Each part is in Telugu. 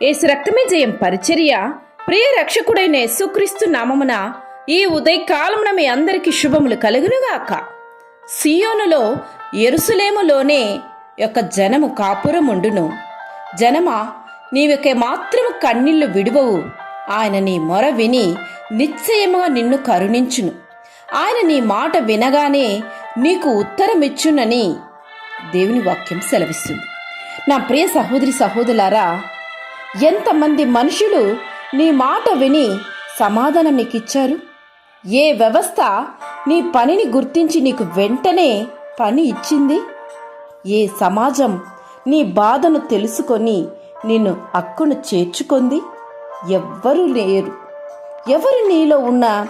యేసు రక్తమే జయం పరిచర్య ప్రియ రక్షకుడైన యేసుక్రీస్తు నామమున ఈ ఉదయకాలమున మీ అందరికీ శుభములు కలుగునుగాక. సియోనులో యెరూషలేములోనే యొక్క జనము కాపురముండును. జనమా, నీవొక మాత్రము కన్నీళ్లు విడువవు. ఆయన నీ మొర విని నిశ్చయముగా నిన్ను కరుణించును. ఆయన నీ మాట వినగానే నీకు ఉత్తరమిచ్చునని దేవుని వాక్యం సెలవిస్తుంది. నా ప్రియ సహోదరి సహోదరులారా, ఎంతమంది మనుషులు నీ మాట విని సమాధానం నీకు ఇచ్చారు? ఏ వ్యవస్థ నీ పనిని గుర్తించి నీకు వెంటనే పని ఇచ్చింది? ఏ సమాజం నీ బాధను తెలుసుకొని నిన్ను హక్కును చేర్చుకుంది? ఎవ్వరూ లేరు. ఎవరు నీలో ఉన్న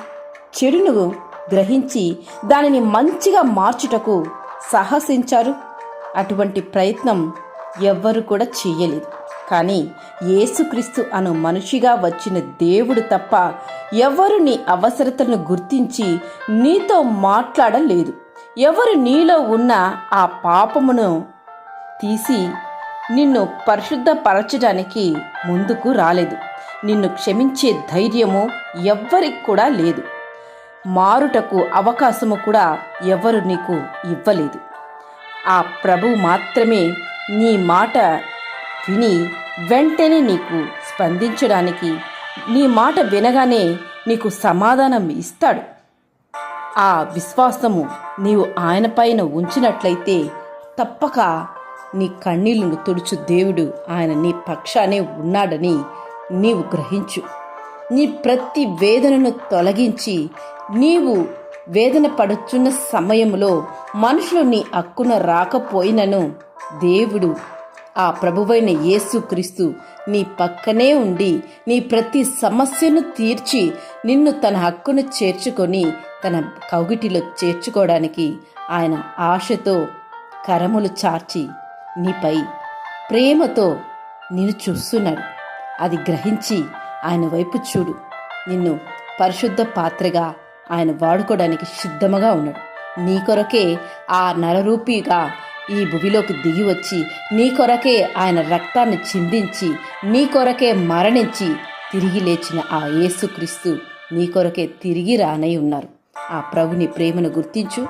చెడును గ్రహించి దానిని మంచిగా మార్చుటకు సాహసించారు? అటువంటి ప్రయత్నం ఎవ్వరు కూడా చేయలేదు. కానీ యేసుక్రీస్తు అను మనిషిగా వచ్చిన దేవుడు తప్ప ఎవరు నీ అవసరతలను గుర్తించి నీతో మాట్లాడలేదు. ఎవరు నీలో ఉన్న ఆ పాపమును తీసి నిన్ను పరిశుద్ధపరచడానికి ముందుకు రాలేదు. నిన్ను క్షమించే ధైర్యము ఎవ్వరికి కూడా లేదు. మారుటకు అవకాశము కూడా ఎవరు నీకు ఇవ్వలేదు. ఆ ప్రభువు మాత్రమే నీ మాట విని వెంటనే నీకు స్పందించడానికి, నీ మాట వినగానే నీకు సమాధానం ఇస్తాడు. ఆ విశ్వాసము నీవు ఆయన పైన ఉంచినట్లయితే తప్పక నీ కన్నీళ్లను తుడుచు దేవుడు ఆయన నీ పక్షానే ఉన్నాడని నీవు గ్రహించు. నీ ప్రతి వేదనను తొలగించి, నీవు వేదన పడుచున్న సమయంలో మనుషులు నీ హక్కున రాకపోయినను దేవుడు ఆ ప్రభువైన యేసుక్రీస్తు నీ పక్కనే ఉండి నీ ప్రతి సమస్యను తీర్చి నిన్ను తన హక్కును చేర్చుకొని తన కౌగిటిలో చేర్చుకోవడానికి ఆయన ఆశతో కరములు చార్చి నీపై ప్రేమతో నిన్ను చూస్తున్నాడు. అది గ్రహించి ఆయన వైపు చూడు. నిన్ను పరిశుద్ధ పాత్రగా ఆయన వాడుకోవడానికి సిద్ధముగా ఉన్నాడు. నీ కొరకే ఆ నరరూపిగా ఈ భూమిలోకి దిగి వచ్చి నీ కొరకే ఆయన రక్తాన్ని చిందించి నీ కొరకే మరణించి తిరిగి లేచిన ఆ యేసుక్రీస్తు నీ కొరకే తిరిగి రానై ఉన్నారు. ఆ ప్రభుని ప్రేమను గుర్తించు.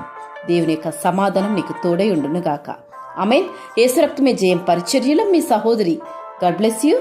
దేవుని యొక్క సమాధానం నీకు తోడై ఉండునుగాక. ఆమేన్. యేసు రక్తమే జయం పరిచర్యలో మీ సహోదరి. God bless you.